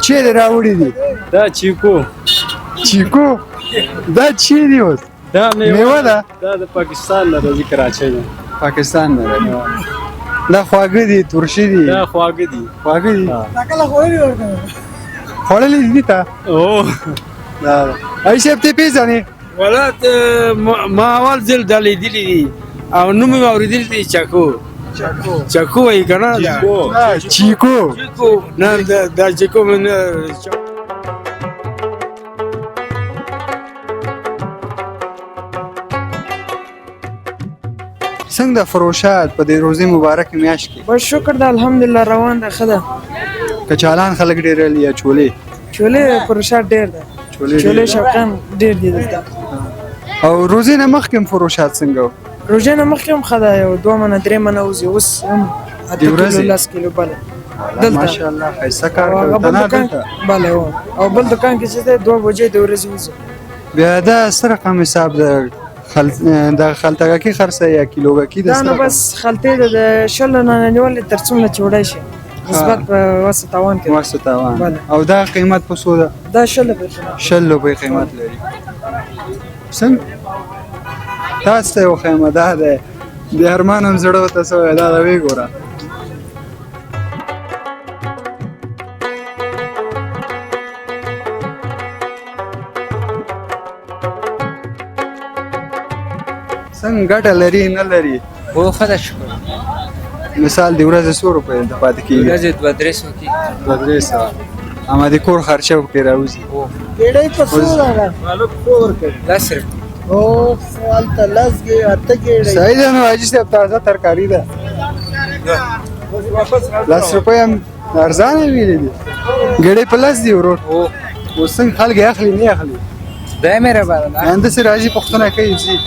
چیرې راوړي دي؟ دا چیکو دا چی دی اوس؟ دا میوه ده؟ دا د پاکستان نه راځي، کراچۍ نه. پاکستان نه راځي. دا خواږه دي ترشي دي؟ دا خواږه دي. خواږه دي؟ خوړلي دي تا؟ ای صاحب ته پیژنې؟ ولات ما اول ځل دا لیدلي دي او نوم یې اورېدلی دی چاکو وایي که نه؟ چیکو نه دا چیکو څنګه د فروشات په دې روزي مبارک میاشت کې؟ بس شکر ده الحمدلله روان ده ښه ده. کچالان خلک ډېر لري یا چولې؟ چولې فروشات ډېر ده. چولې شوقیان ډېر دي دلته. او روزي نه مخکې هم فروشات څنګه و؟ روژې نه مخکې هم ښه ده، یو 2 منه 3 منه وځي. اوس هم 8 کیلو 10 کیلو بله دلته ماشاءالله ښایسته کار کوي. بله او بل دکان کې چې دی 2 بجې د ورځې وځي. بیا دا څه رقم حساب ده؟ د خلطګکي خرڅه یا کیلوګکي ده؟ دا نه بس خلطې ده د 20 نه نیولې تر څومره چې وړی شي نسبت په وسه تاوان کې. وسه تاوان. او دا قیمت په څو ده؟ دا 20 روپۍ قیمت لري. څنګه تاسو ته یو خیمه ده د ارمان هم زړه ورته سوی دا وی ګوره. څنګه ګټه لري نه لري؟ هو ښه ده شکر. مثال د ورځې 100 روپۍ د پاتې کېږي؟ ورځې 200-300 کېږي. 200 اما د کور خرچه پکې راوځي. ګېډۍ په څو ده؟ 10 روپۍ. او هلته 10 ګېډۍ. صحیح ده نو حاجي صاحب تازه ترکاري ده. 10 روپۍ هم ارزانه ویلې دي. ګېډۍ په 10 دي ورور. اوس څنګه خلک اخلي نه اخلي؟ خدای مهربانه ده. همداسې راځي پوښتنه کوي ځي.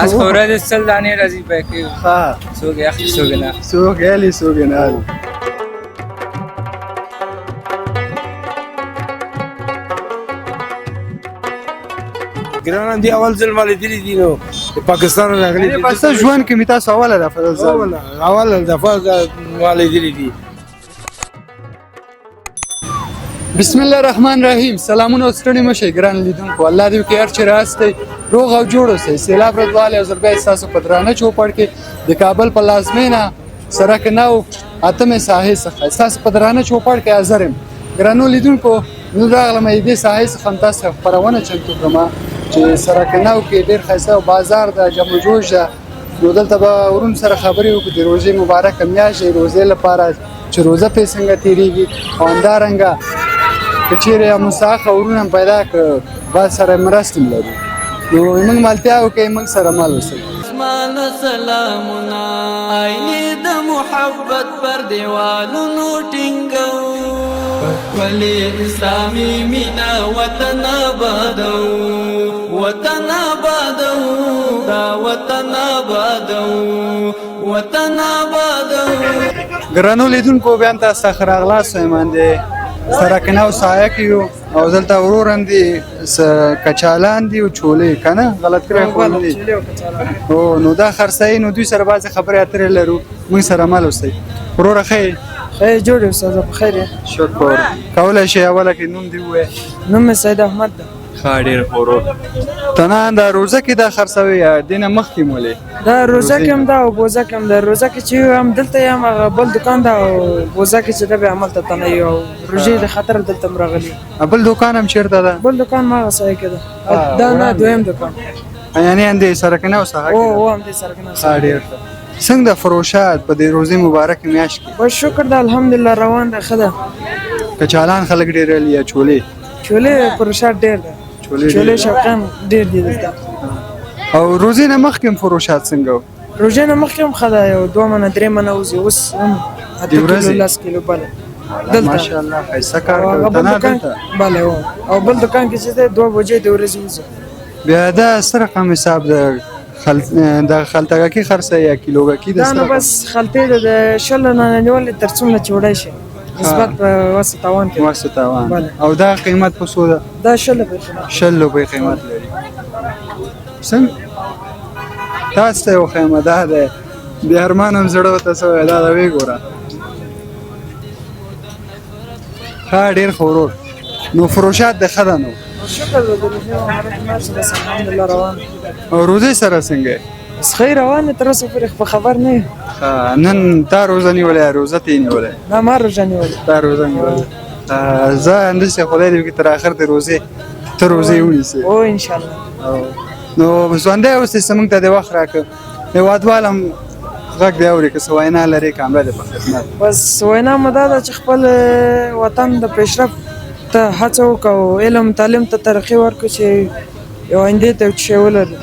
از په ورځ 100 دانې راځي به کوي. څوک یې اخلي څوک یې نه اخلي. څوک یې اخلي څوک یې نه اخلي. ګرانه دي اول ځل ما لیدلي دي نو د پاکستان راغلي دي. بس ژوند کې مې تاسو اوله دفعه ما لیدلي دي. بسم الله الرحمن الرحیم. سلامونه او ستړي مه شئ ګران لیدونکو. الله دې وکړي هر چېرې هستئ روغ او جوړ اوسئ. سیلاب ورځوالی او زربیا ستاسو په درانه چوپړ کې د کابل په لازمینه سرک 9 اتمې ساحې څخه ستاسو په درانه چوپړ کې حاضر یم. ګرانو لیدونکو نن راغلم دې ساحې څخه هم تاسو ته خپرونه چمتو کړم چې سرک 9 کې ډېر ښایسته او بازار ده، جمع جوش ده. نو دلته به ورون سره خبرې وکړو د روژې مبارکه میاشت د روژې لپاره چې روژه پرې څنګه تېرېږي او همدارنګه که چېرې مساخه ورونه پیدا کړه بعد سره مرستې هم لرو. نو موږ ملتیا وکړئ، موږ سره مل اوسئ. اسمانه سلامونه آینې د محبت پر دیوالونو ټینګو ولې اسلامي مینا وطن آبادو وطن آبادو دا وطن آبادو وطن آبادو. ګرانو لیدونکو بیا هم تاسو ته ښه راغلاست وایم. سرک 9 سایه کې یو او دلته ورور هم دي کچالان دي او چولې که نه غلط کړی خو نه دي. نو دا خرڅوي نو دوی سره بعضې خبرې اترې لرو. موږ سره مل اوسئ. وروره ښه یې؟ ښه یې جوړ یې استاده په خیر یې. شکر. کولی شئ اوله کې نوم دې ووایه؟ نوم مې سید احمد ده. ښه ډېر ښه ورور. ته نه دا روژه کې دا خرڅوې یا دې نه مخکې مولې؟ دا روژه کې هم ده او بوزه کې هم ده. روژه کې چې هم دلته یم هغه بل دکان ده او بوزه کې چې ده بیا هملته تنه یو او روژې د خطر دلته هم راغلي. بل دکان هم چېرته ده؟ بل دکان ما هغه سایه کې ده. دا نه دویم دکان. یعنې همدې سرک 9 څخه کې ده؟ او همدې سرک 9 څخه. ډېر ښه. څنګه د فروشات په دې روزي مبارک میاشت کې؟ بس شکر ده الحمدلله روان ده ښه ده. کچالان خلک ډېر لري یا چولې؟ چولې فروشات ډېر ده. چولې شوقیان ډېر دي دلته. او روزي نه مخکې هم فروشات څنګه و؟ روژې نه مخکې هم ښه ده، یو 2 منه 3 منه وځي. اوس هم 8 کیلو 10 کیلو بله دلته ماشاءالله ښایسته کار کوي. بله او بل دکان کې چې دی 2 بجې د ورځې وځي. بیا دا څه رقم حساب ده؟ د خلطګکي خرڅه یا کیلوګکي ده؟ دا نه بس خلطې ده د 20 نه نیولې تر څومره چې وړی شي نسبت په وسه تاوان کې. وسه تاوان. او دا قیمت په څو ده؟ دا 20 روپۍ قیمت لري. څنګه تاسو ته وښیم دا دی د ارمان هم زړه ورته سوی دا د ویې ګوره ښه ډېر ښه ورور نو فروشات د ښه ده نو شکر د روژې مهارت ماشي بس الحمدلله روان او روزۍ سره څنګه یې بس ښه روان دی تر اوسه پورې په خبر نه یم نن تا روزه نیولې روزه ته یې نیولې نه ما روژه نیولې تا روزه نیولې زه همداسې خدای دې وکړي تر اخر د روزې ته روزې ونیسې او انشاءالله نو ژوندی اوسې څه موږ ته د وخت راکړه هېوادوال هم غږ دی اوري که څه وینا لرې کامله ده په خدمت بس وینا مو دا ده چې خپل وطن د پیشرفت ته هڅه وکړو او علم تعلیم ته ترقي ورکړو چې یو آیندې ته یو څه شی ولرو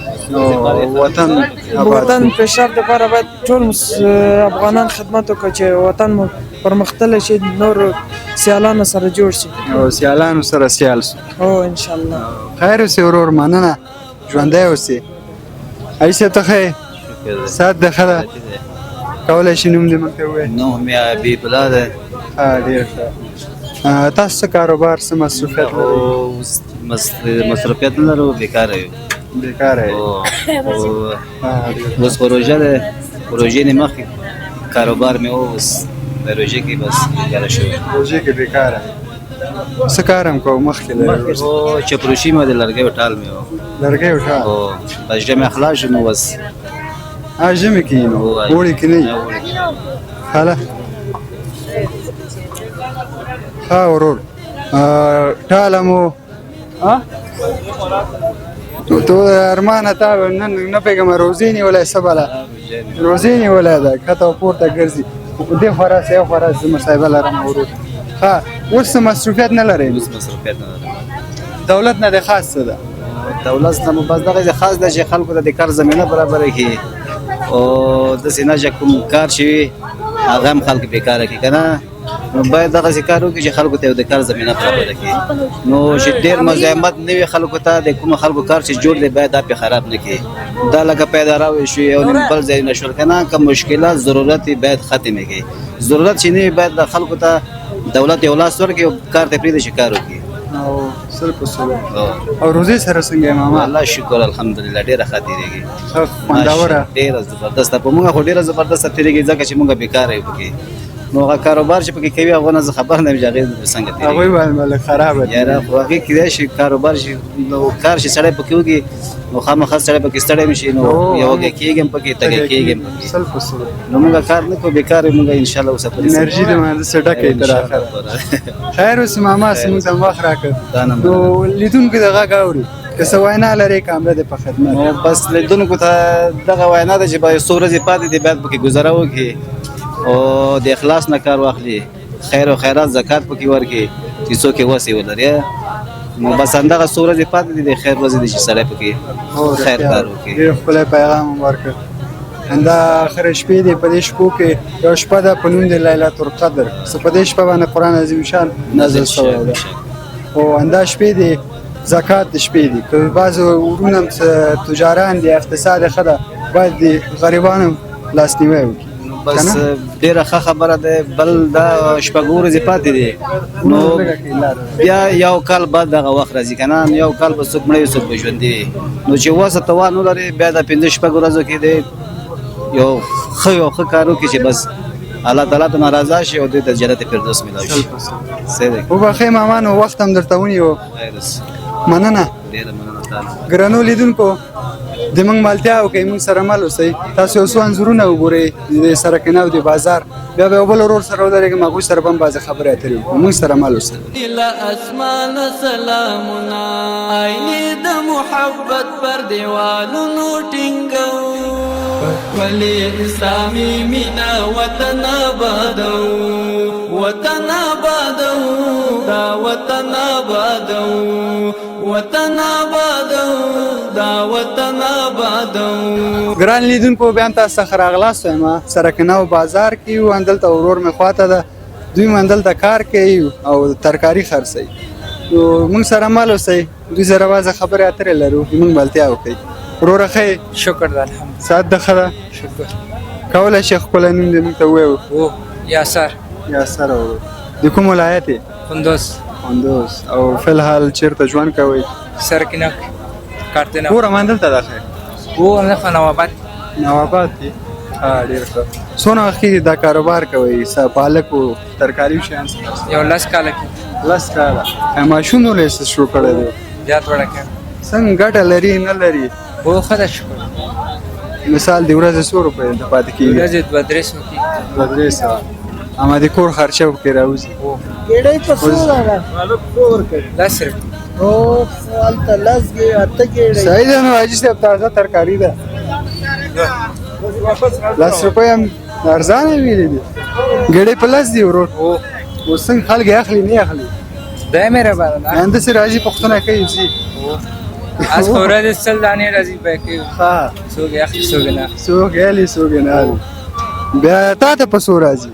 وطن پیشرفت دپاره باید ټول افغانان خدمت وکړو چې وطن مو پرمختللی شي نور سیالانو سره جوړ شي او سیالانو سره سیال سو او انشاءالله خیر اوسې ورور مننه ژوندی اوسې ایسه ته ښه ساعت د ښه ده کولی شي نوم دې موږ ته ووایې نوم یې حبیب الله ده ډېر ښه تاسو څه کاروبار څه مصروفیت لرئ مصروفیت نه لرو بیکاره یو بیکاره یې اوس خو روژه ده روژې نه مخکې کاروبار مې و اوس په روژې کې بس بیکاره شوی روژې کې بیکاره څه کار هم کوو مخکې لرئ چپروشي مې د لرګیو ټال مې و لرګیو ټال بس ژمی خلاص شو نو بس ژمي کې یې نو اوړي کې نه یې ښه ها ورور ټاله مو تو ارمانه تا نن نه پیغام روزي نیولای سباله روزي نیولای دا کته پورته ګرځي دې خراس یو خراس مصايبه لرم ورور ها اوس مصروفیت نه لري مصروفیت نه لري دولت نه د خاص ده دولت نه بس دغه خاص د خلکو د کار زمينه برابر کی او د سیناجه کوم کار شي هغه هم خلک بیکاره کی کنه باید دغه کار وکړي چې خلکو ته د کار زمينه برابر کړي نو چې ډېر مزاحمت نه وي خلکو ته د کوم خلکو کار چې جوړ دی باید دا په خراب نه کړي دا لکه پیدا راوي شو او بل ځای نشول کنه کوم مشکلات ضرورت باید ختمه کړي ضرورت چې نه باید د خلکو ته دولت یو لاس ورکړي او کار ته پریږدي چې کار وکړي او او روزي سره څنګه ماما الله شکر الحمدلله ډیره خاطرېږي خوندوره ډیره زبردست په موږ خو ډیره زبردست تیریږي ځکه چې موږ بیکاره یو پکې نو هغه کاروبار چې پکې کوي هغه نه خبر نه ویږي څنګه تیریږي هغه باندې خراب دي یاره خو هغه کې شي کاروبار شي نو کار شي سړی پکې وږي نو خامخا سړی پکې ستړی مشي نو یو کې کېږم پکې تګ کېږم نو موږ کار نه کوو بیکاره موږ ان شاء الله اوسه په انرژي د باندې سټکه تر اخر خیر اوس ماما سمون ته مخ راکړ نو لیدونکو دغه غاوري که څه وینا لري کامله د په خدمت بس لیدونکو ته دغه وینا ده چې به څو ورځې پاتې دي باید پکې گزاره وکړي او د اخلاص نه کار واخلي خیر او خیرات زکات پکې ورکړي چې څوک یې وسې ولري نو بس همدغه څو ورځې پاتې دي د خیر ورځې دي چې سړی پکې خیر کار وکړي ډېر ښکلی پیغام ورکړ همدا آخر شپې دی په دې شپو کې یو شپه ده په نوم د لیلة القدر څه په دې شپه باندې قرآن عظیم شان نازل شوی ده او همدا شپې دی زکات د شپې دي که بعضو ورونه هم تجاران دي اقتصاد ښه ده باید د غریبانو لاسنیوی وکړي بس ډیره ښه خبره ده بل دا شپږ ورځې پاتې دي نو بیا یو کال بعد دغه وخت راځي کنه یو کال به څوک مړی څوک به ژوندي وي نو چې وسه توان ولري بیا د پنځه شپږ ورځو کې دی یو ښه کار وکړي چې بس الله تعالی ته ناراضه شي او دوی ته جنت فردوس ملاوي شي وبخې ماما نو وخت هم درته ونیو مننه ډیره مننه تعالی ګرانو لیدونکو د موږ مالتیا او کې موږ سره مل اوسئ تاسو اوس انځورونه وګورئ د سرکنه او د بازار بیا به بل ورور سره ودرېږم هغوی سره به هم بعضې خبرې اترې وکړو موږ سره مل اوسئ له اسمان سلامونه آینې د محبت پر دیوالونو ټینګو ولی اسلامي مینا وطن آبادو وطن آبادو دا وطن آبادو وطن آبادو دا وطن آبادو ګران لیدونکو بیا هم تاسو څخه راغلاست یم سرکنه او بازار کې یو همدلته ورور مې خواته ده دوی هم همدلته کار کوي او ترکاري خرڅوي نو موږ سره مل اوسئ دوی سره بعضې خبرې اترې لرو موږ ملتیا وکړئ وروره ښه شکر ده الحمد ساعت د ښه ده شکر کولی شي ښکلی نوم دې موږ ته ووایو یاسر یاسر ورور د کوم ولایت یې قندوز قندوز او فی الحال چیرته ژوند کوئ سرکنک کارتنه کور اماندل ته داخل او نه فنوابات نوابات دي ډیر ښه څونه وخت کې دا کاروبار کوي پالک او ترکاری شیان یو لاس کال کې لاس کاله ماشوم ولې شروع کړی دی زیات وړه کې څنګه ګټه لري نه لري او خدای شکر مثال دی ورځ 100 روپۍ د پاتې کېږي ورځ 2-3 کې 200 اما د کور خرچه وکړي راوځي ګډې په څو راغله مالک کور کړ لاس رپ او الته لاسګي اته ګډې صحیح ده نو حاجي صاحب تازه ترکاری ده لاس روپۍ هم ارزانه ویلې دي ګډې په لاس دی ورور اوس څنګه خلک اخلي نه اخلي دای مې را باندې انده سي راځي پښتنه کوي سي از ورځ سل دانې راځي پکې ها څوک اخلي څوک نه سو غالي سو غنال بیا تا ته په سو راځي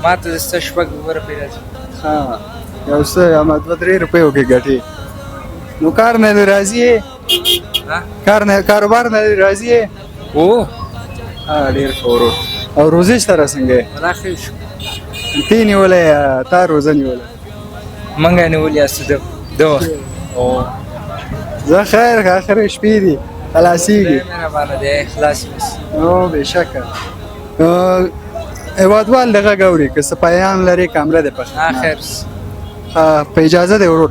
ما ته ست شپږ ور پیدا ها یو څه اما 2-3 روپۍ وکي ګټي نو کار نه راځي ها کاروبار نه راځي او ډیر خورو او روزي سره څنګه راخې شو تینی ولا تا روزنی ولا منګه نه ولیا ست دوه او زه خیر اخر شپې دي خلاصيږي مې را باندې اخلاص بس او بشکه ایوادوال دغه غوري که سپایان لري کامره ده پخ اخر په اجازه دی ورور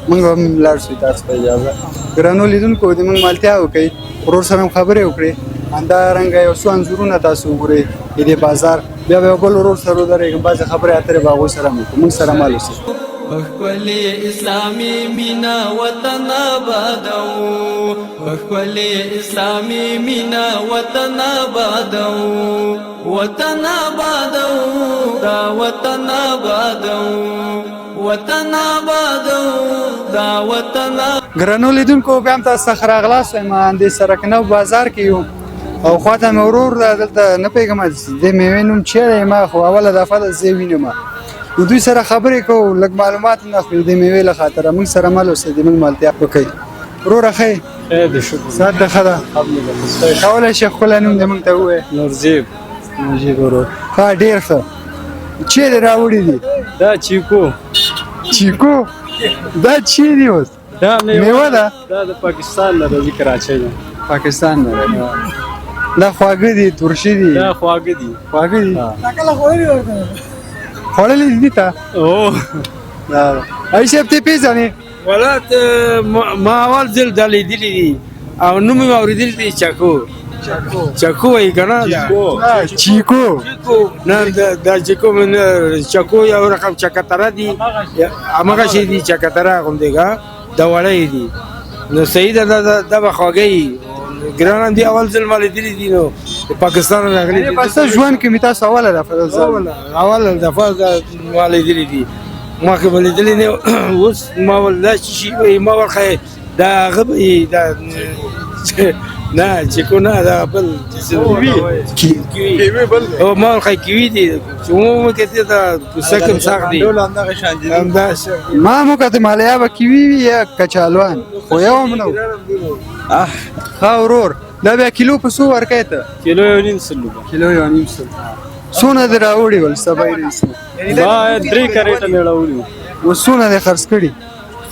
موږ هم لاړ شو تاسو په اجازه ګرانو لیدونکو د موږ مالتیا وکي ورور سره خبرې وکړي اندا رنګ یو څو انزورونه تاسو وګورئ دې بازار بیا به بل ورور سره درېږم بعض خبرې اترې باغو سره موږ سره مالو سي بخولی اسلامی مینا وطن آبادو بخولی اسلامی مینا وطن آبادو وطن آبادو دا وطن آبادو وطن آبادو دا وطن ګرانو لیدونکو بیا هم تاسو څخه راغلاست یم د سرک نو بازار کې یو او خواته مې ورور دلته نه پیغام د میوې نوم چیرې ما خو اوله دفعه د زه وینم نو دوی سره خبرې کوو لږ معلومات نه اخلو د میوې له خاطره موږ سره مل اوسئ د موږ مالتیا وکړئ وروره ښه خیر دې شکر ساعت د ښه ده کولی شي ښکلی نوم دې موږ ته ووایې نورزیب نورزیب ورور ښه ډېر ښه چیرې راوړي دي دا چیکو چیکو دا چی دی اوس دا میوه ده دا د پاکستان نه راځي کراچۍ نه پاکستان نه دا خواږه دي ترشي دي دا خواږه دي خواږه دي کله خوړې ورته خوړلې دي تا او دا ای شپ ته پیژنې ولات ما اول ځل دلې دي او نو مې اوریدل دي چاکو چاکو ای کنه چیکو نه دا چاکو من چاکو یو رقم چکتره دي هغه شي دي چکتره کوم دیګه دا وړې دي نو صحیح ده دا بخواږي ګران دي اول ځل مال دي دي نو پاکستان راغلي دي بس ژوند کې می تاسو اوله دفعه اول دفعه مال دي دي ما کې ولې دي نه اوس ما ولا شي ما ورخه دا غبي دا نه چیکو نه دا بل کیوی بل او ما ورخه کیوی دي مو کې دا سکم ساق دي ما مو کته مالیا به کیوی یا کچالوان خو یو منو ها ورور دا بیا کیلو په سو ورکې ته کیلو یو نیم سلو کیلو یو نیم سل سونه د راوړي ول سبا یې دا 3 کریټه نه راوړي و سونه د خرڅ کړي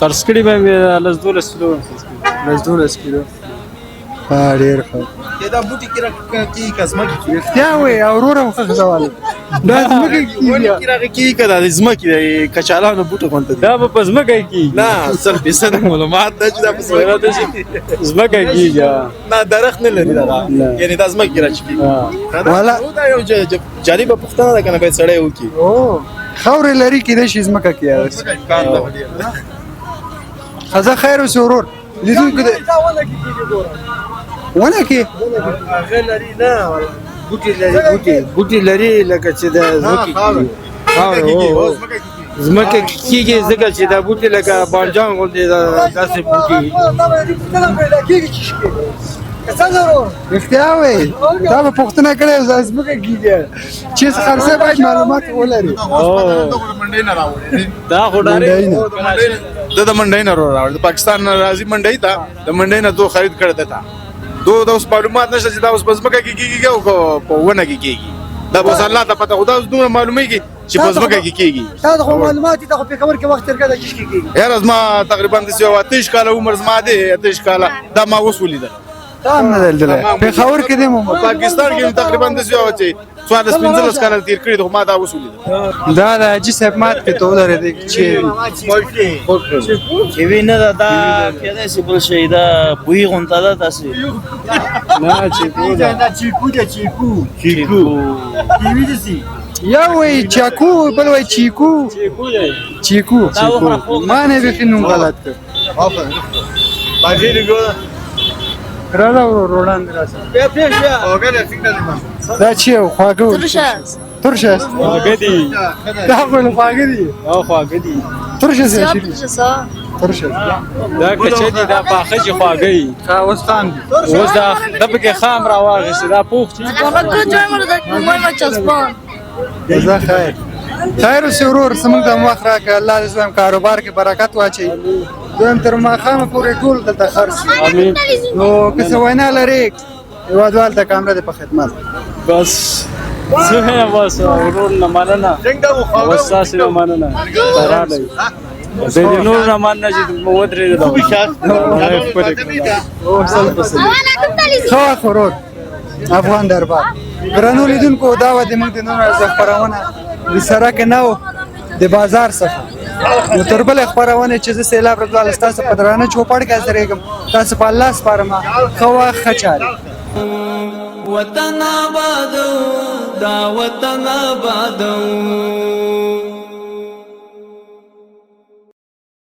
خرڅ کړي به لږ 12 کیلو لږ 12 کیلو ها ډیر ښه دا بوټي کې کی کزما کی اختیا وي اورور مخه غزواله دا زمکه ونی کې راغی کی کدا د زما کې کچالانو بوټو کونته دا په پزما کوي کی نه سر په سر معلومات د چې دا په سر د زما کوي نه درخت نه لري دا یعنی دا زما کې راځي والا دا یو جالب پښتنه ده کنه به سړی وکی او خور لري کې د شي زمکه کې خزه خیر او سرور لیدو کې ونه کې هغه لري نه بوټي لري لکه چې دا زمکه کېږي ځکه چې دا بوټي لکه بانجان غوندې داسې بوټي اختیا وي دا په پښتنه کړه زمکه کېږي چې خرڅه باید معلومات ولري دا خدای د منډای نه راوړ د پاکستان راځي منډای ته د منډای نه دوه خرید کړه تا دو اوس معلومات نشته چې دا اوس بزمکه کېږي او په ونه کېږي دا بس الله ته پته خدا اوس دوه معلومه کېږي چې په ځمکه کې کېږي. تا د معلومات ته په خبر کې وخت تر کده کېږي. یاره زما تقریبا د 28 کاله عمر زما دی 28 کاله دا ما اوس ولیدل. تام نه دلته پېښور کې دی مو پاکستان کې تقریبا د 15 کاله تیر کړی دا ما دا اوس ولیدل. دا د حاجي صاحب مات کې تو لري دی چې وینه دا کېدای شي بل شي دا بوی غونټه ده تاسو نه چې دا چیکو ده چیکو وی دي سي یا وای چاکو بل وای چیکو ما نه به نوم غلط کړ. باجی لګو راځه وروړاندې راځه بیا پېښه اوګه څنګه دا چې خواږه ترشه خواږه دي دا خو خواږه دي او خواږه دي ترشه ترشه دا کچې دي دا پاخه چې خواږه دي اوس خام دي اوس دا پکې خام راواغې دا پوخ چې جزا خیر اوسې ورور زموږ د مخ راکړه الله دې زموږ کاروبار کې برکت واچوي دویم تر ماښامه پورې ټول دلته خرڅ امين نو که څه وینا لرې هېوادوال ته کامره دې په خدمت بس زه بس ورور نه مننه اوس تاسو نه مننه راغلی زه دې نور نه مننه چې مو ودرېدل ښه ورور افغان دربار ګرانو لیدونکو دا وه زموږ د نن ورځ خپرونه د سړک نه و د بازار څخه نو تر بلې خپرونې چې زه سیلاب رضوان ستاسو په درانه چوپړ کې حاضرېږم تاسو په الله سپارم ښه وخت ښه چارې وطن آبادو دا وطن آبادو